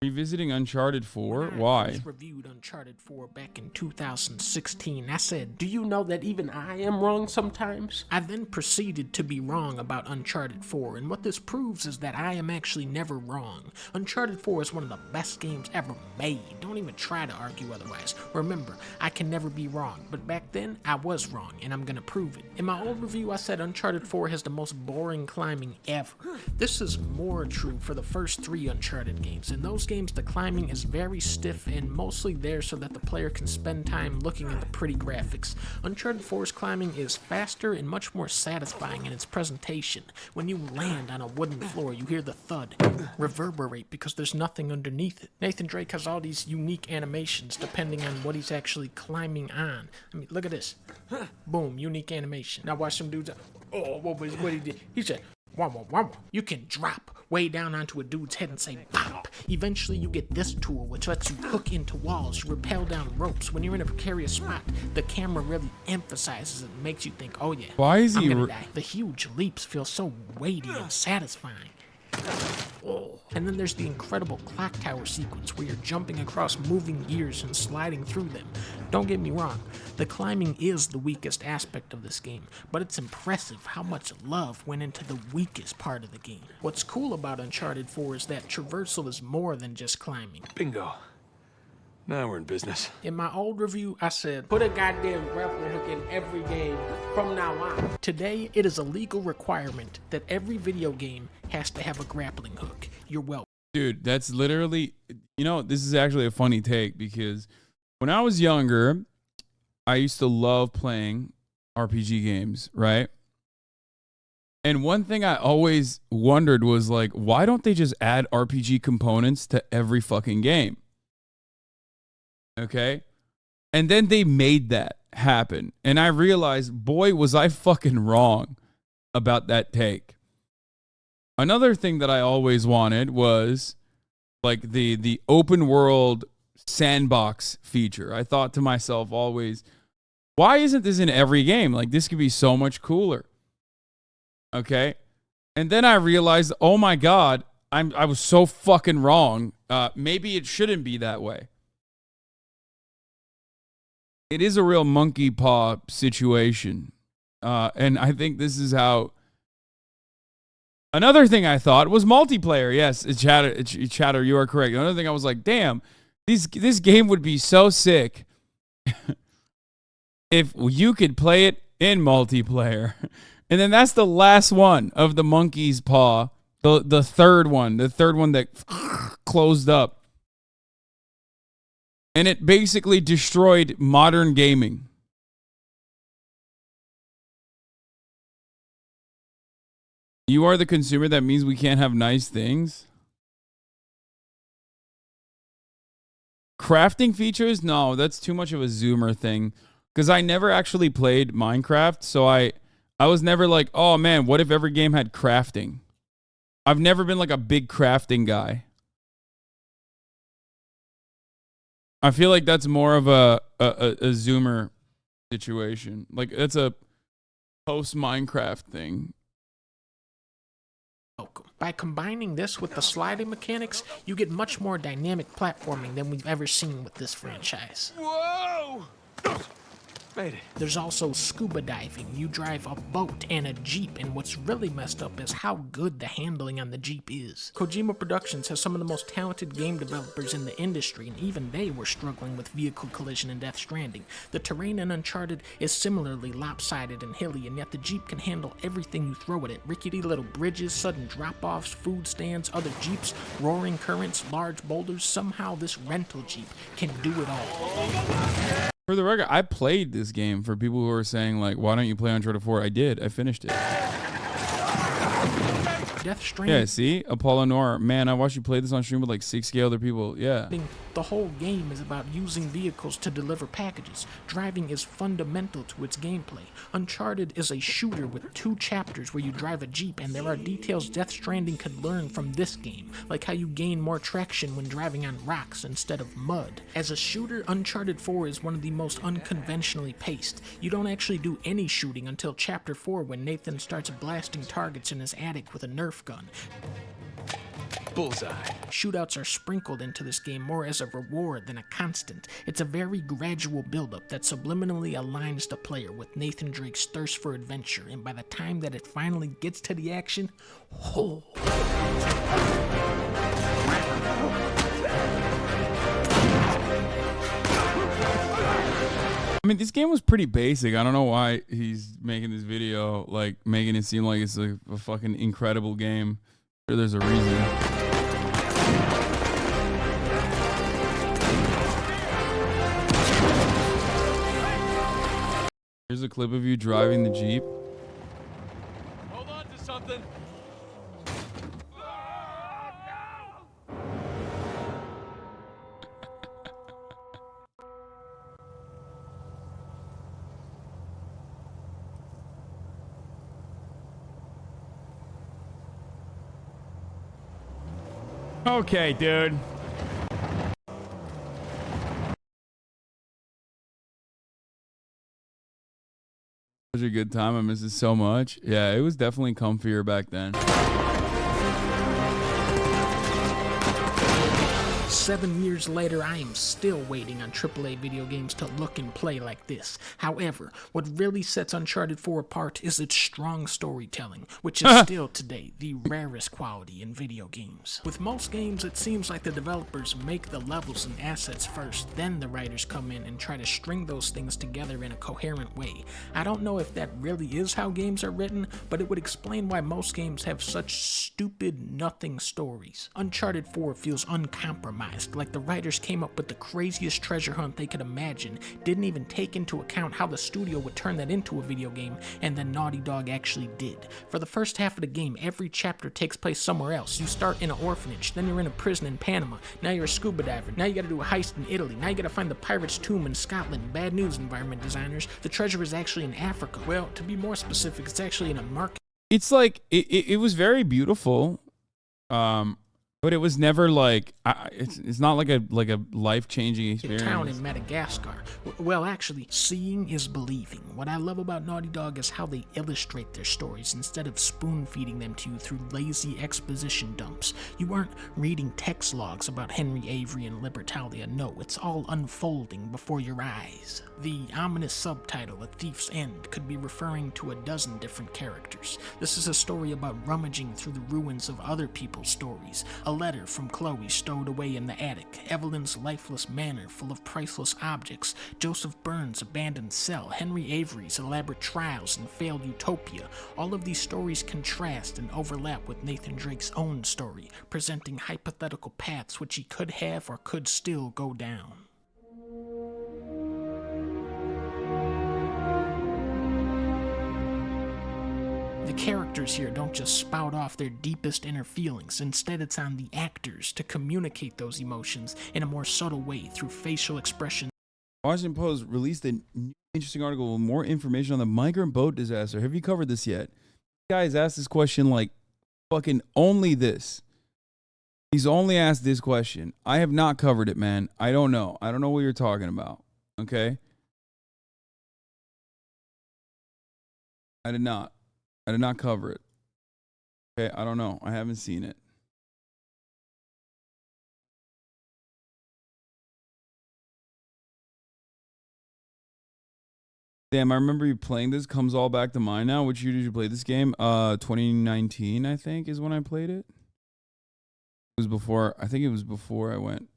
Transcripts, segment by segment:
Revisiting Uncharted 4? When I Why? first reviewed Uncharted 4 back in 2016, I said, do you know that even I am wrong sometimes? I then proceeded to be wrong about Uncharted 4, and what this proves is that I am actually never wrong. Uncharted 4 is one of the best games ever made. Don't even try to argue otherwise. Remember, I can never be wrong, but back then, I was wrong, and I'm gonna prove it. In my old review, I said Uncharted 4 has the most boring climbing ever. This is more true for the first 3 Uncharted games. In those games, the climbing is very stiff and mostly there so that the player can spend time looking at the pretty graphics. Uncharted 4's climbing is faster and much more satisfying in its presentation. When you land on a wooden floor, you hear the thud reverberate because there's nothing underneath it. Nathan Drake has all these unique animations depending on what he's actually climbing on. I mean, look at this. Boom, unique animation. Now watch some dudes. Oh, what he did? He said, wah, wah. You can drop way down onto a dude's head and say pop. Eventually you get this tool which lets you hook into walls, you rappel down ropes. When you're in a precarious spot, the camera really emphasizes it and makes you think, oh yeah, Why is I'm he gonna die. The huge leaps feel so weighty and satisfying. Oh. And then there's the incredible clock tower sequence where you're jumping across moving gears and sliding through them. Don't get me wrong, the climbing is the weakest aspect of this game, but it's impressive how much love went into the weakest part of the game. What's cool about Uncharted 4 is that traversal is more than just climbing. Bingo. Now we're in business. In my old review, I said, put a goddamn grappling hook in every game from now on. Today, it is a legal requirement that every video game has to have a grappling hook. You're welcome. Dude, that's literally, you know, this is actually a funny take because when I was younger, I used to love playing RPG games, right? And one thing I always wondered was like, why don't they just add RPG components to every fucking game? Okay. And then they made that happen. And I realized, boy, was I fucking wrong about that take. Another thing that I always wanted was like the open world sandbox feature. I thought to myself always, why isn't this in every game? Like this could be so much cooler. Okay. And then I realized, oh my God, I was so fucking wrong. Maybe it shouldn't be that way. It is a real monkey paw situation. And I think this is how... Another thing I thought was multiplayer. Yes, Chatter, you are correct. Another thing I was like, damn, this game would be so sick if you could play it in multiplayer. And then that's the last one of the monkey's paw. The third one that closed up. And it basically destroyed modern gaming. You are the consumer, that means we can't have nice things? Crafting features? No, that's too much of a Zoomer thing. Because I never actually played Minecraft, so I was never like, oh man, what if every game had crafting? I've never been like a big crafting guy. I feel like that's more of a Zoomer situation. Like, it's a post-Minecraft thing. By combining this with the sliding mechanics, you get much more dynamic platforming than we've ever seen with this franchise. Whoa! Made it. There's also scuba diving. You drive a boat and a Jeep, and what's really messed up is how good the handling on the Jeep is. Kojima Productions has some of the most talented game developers in the industry, and even they were struggling with vehicle collision in Death Stranding. The terrain in Uncharted is similarly lopsided and hilly, and yet the Jeep can handle everything you throw at it. Rickety little bridges, sudden drop-offs, food stands, other Jeeps, roaring currents, large boulders. Somehow this rental Jeep can do it all. For the record, I played this game for people who are saying, like, why don't you play Uncharted 4? I did. I finished it. Death Stranding. Yeah, see? Apollo Noir. Man, I watched you play this on stream with like 60 other people. Yeah. The whole game is about using vehicles to deliver packages. Driving is fundamental to its gameplay. Uncharted is a shooter with 2 chapters where you drive a Jeep, and there are details Death Stranding could learn from this game, like how you gain more traction when driving on rocks instead of mud. As a shooter, Uncharted 4 is one of the most unconventionally paced. You don't actually do any shooting until Chapter 4 when Nathan starts blasting targets in his attic with a Nerf gun. Bullseye. Shootouts are sprinkled into this game more as a reward than a constant. It's a very gradual buildup that subliminally aligns the player with Nathan Drake's thirst for adventure, and by the time that it finally gets to the action, oh. I mean, this game was pretty basic. I don't know why he's making this video, like, making it seem like it's a fucking incredible game. I'm sure there's a reason. Here's a clip of you driving the Jeep. Hold on to something. Okay, dude. Such a good time. I miss it so much. Yeah, it was definitely comfier back then. 7 years later, I am still waiting on AAA video games to look and play like this. However, what really sets Uncharted 4 apart is its strong storytelling, which is still today the rarest quality in video games. With most games, it seems like the developers make the levels and assets first, then the writers come in and try to string those things together in a coherent way. I don't know if that really is how games are written, but it would explain why most games have such stupid, nothing stories. Uncharted 4 feels uncompromised, like the writers came up with the craziest treasure hunt they could imagine, didn't even take into account how the studio would turn that into a video game, and then Naughty Dog actually did. For the first half of the game, every chapter takes place somewhere else. You start in an orphanage, then you're in a prison in Panama, now you're a scuba diver, now you gotta do a heist in Italy, now you gotta find the pirate's tomb in Scotland. Bad news, environment designers, the treasure is actually in Africa. Well, to be more specific, it's actually in a market. It's like, it was very beautiful. But it was never like it's not like a life-changing experience. Town in Madagascar. Well, actually, seeing is believing. What I love about Naughty Dog is how they illustrate their stories instead of spoon-feeding them to you through lazy exposition dumps. You aren't reading text logs about Henry Avery and Libertalia. No, it's all unfolding before your eyes. The ominous subtitle, A Thief's End, could be referring to a dozen different characters. This is a story about rummaging through the ruins of other people's stories. A letter from Chloe stowed away in the attic, Evelyn's lifeless manor full of priceless objects, Joseph Burns' abandoned cell, Henry Avery's elaborate trials and failed utopia. All of these stories contrast and overlap with Nathan Drake's own story, presenting hypothetical paths which he could have or could still go down. The characters here don't just spout off their deepest inner feelings. Instead, it's on the actors to communicate those emotions in a more subtle way through facial expression. Washington Post released an interesting article with more information on the migrant boat disaster. Have you covered this yet? Guys asked this question like fucking only this. He's only asked this question. I have not covered it, man. I don't know. I don't know what you're talking about. Okay? I did not cover it. Okay, I don't know. I haven't seen it. Damn, I remember you playing this. Comes all back to mind now. Which year did you play this game? 2019, I think, is when I played it. It was before. I think it was before I went.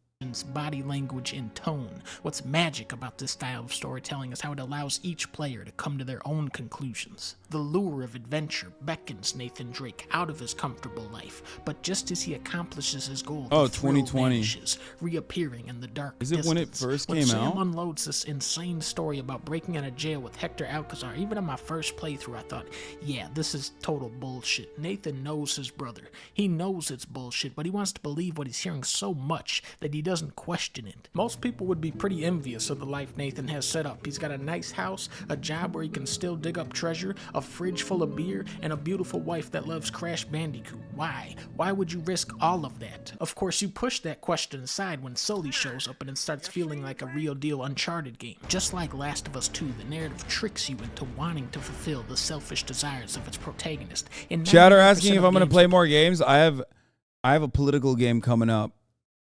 Body language and tone. What's magic about this style of storytelling is how it allows each player to come to their own conclusions. The lure of adventure beckons Nathan Drake out of his comfortable life, but just as he accomplishes his goal, the thrill 2020 vanishes, reappearing in the dark Is it distance. when it first When came Sam out? unloads this insane story about breaking out of jail with Hector Alcazar, even on my first playthrough, I thought, yeah, this is total bullshit. Nathan knows his brother. He knows it's bullshit, but he wants to believe what he's hearing so much that he doesn't question it. Most people would be pretty envious of the life Nathan has set up. He's got a nice house, a job where he can still dig up treasure, a fridge full of beer, and a beautiful wife that loves Crash Bandicoot. Why? Why would you risk all of that? Of course, you push that question aside when Sully shows up and it starts feeling like a real deal Uncharted game. Just like Last of Us 2, the narrative tricks you into wanting to fulfill the selfish desires of its protagonist. Chatter asking if I'm going to play more games. I I have a political game coming up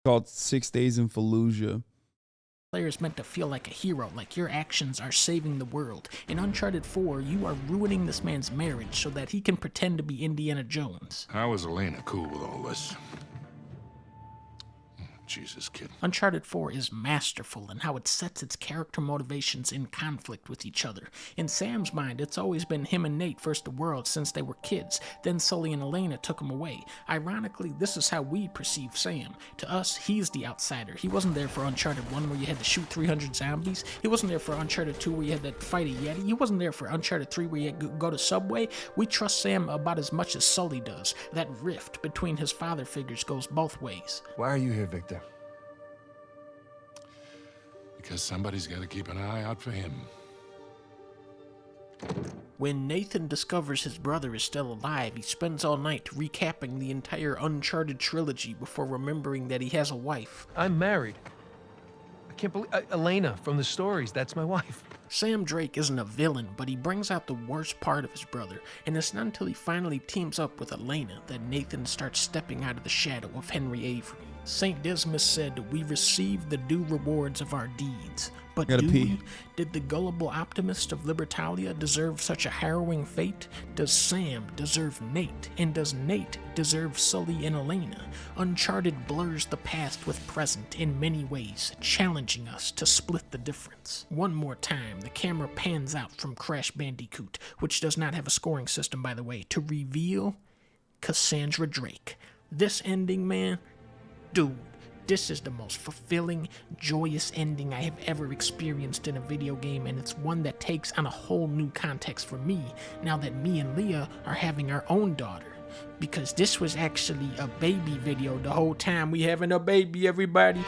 called 6 Days in Fallujah. Player is meant to feel like a hero, like your actions are saving the world. In Uncharted 4, you are ruining this man's marriage so that he can pretend to be Indiana Jones. How is Elena cool with all this? Jesus, kid. Uncharted 4 is masterful in how it sets its character motivations in conflict with each other. In Sam's mind, it's always been him and Nate versus the world since they were kids. Then Sully and Elena took him away. Ironically, this is how we perceive Sam. To us, he's the outsider. He wasn't there for Uncharted 1 where you had to shoot 300 zombies. He wasn't there for Uncharted 2 where you had to fight a Yeti. He wasn't there for Uncharted 3 where you had to go to Subway. We trust Sam about as much as Sully does. That rift between his father figures goes both ways. Why are you here, Victor? Because somebody's got to keep an eye out for him. When Nathan discovers his brother is still alive, he spends all night recapping the entire Uncharted trilogy before remembering that he has a wife. I'm married. I can't believe... Elena, from the stories, that's my wife. Sam Drake isn't a villain, but he brings out the worst part of his brother, and it's not until he finally teams up with Elena that Nathan starts stepping out of the shadow of Henry Avery. St. Dismas said, "We receive the due rewards of our deeds." But do we? Did the gullible optimist of Libertalia deserve such a harrowing fate? Does Sam deserve Nate? And does Nate deserve Sully and Elena? Uncharted blurs the past with present in many ways, challenging us to split the difference. One more time, the camera pans out from Crash Bandicoot, which does not have a scoring system, by the way, to reveal Cassandra Drake. This ending, man, dude, this is the most fulfilling, joyous ending I have ever experienced in a video game, and it's one that takes on a whole new context for me now that me and Leah are having our own daughter. Because this was actually a baby video the whole time. We having a baby, everybody.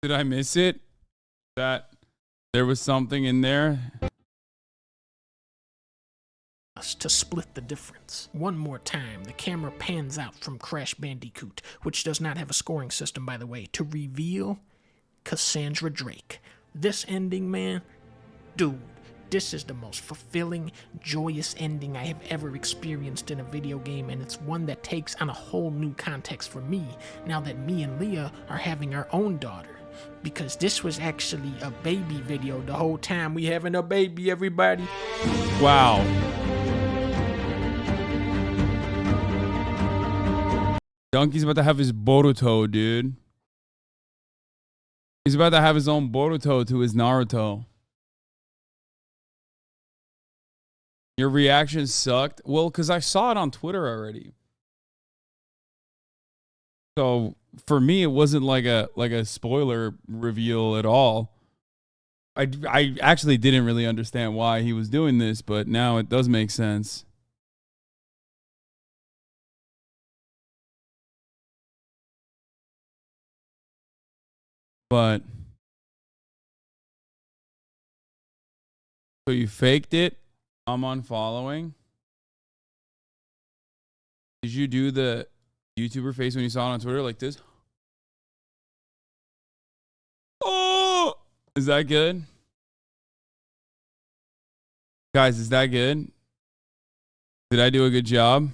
Did I miss it? That there was something in there? To split the difference. One more time, the camera pans out from Crash Bandicoot, which does not have a scoring system, by the way, to reveal Cassandra Drake. This ending, man, dude, this is the most fulfilling, joyous ending I have ever experienced in a video game, and it's one that takes on a whole new context for me now that me and Leah are having our own daughter. Because this was actually a baby video the whole time. We having a baby, everybody. Wow. Donkey's about to have his Boruto, dude. He's about to have his own Boruto to his Naruto. Your reaction sucked? Well, because I saw it on Twitter already. So for me, it wasn't like a spoiler reveal at all. I actually didn't really understand why he was doing this, but now it does make sense. But so you faked it. I'm unfollowing. Did you do the YouTuber face when you saw it on Twitter like this? Oh, is that good? Guys, is that good? Did I do a good job?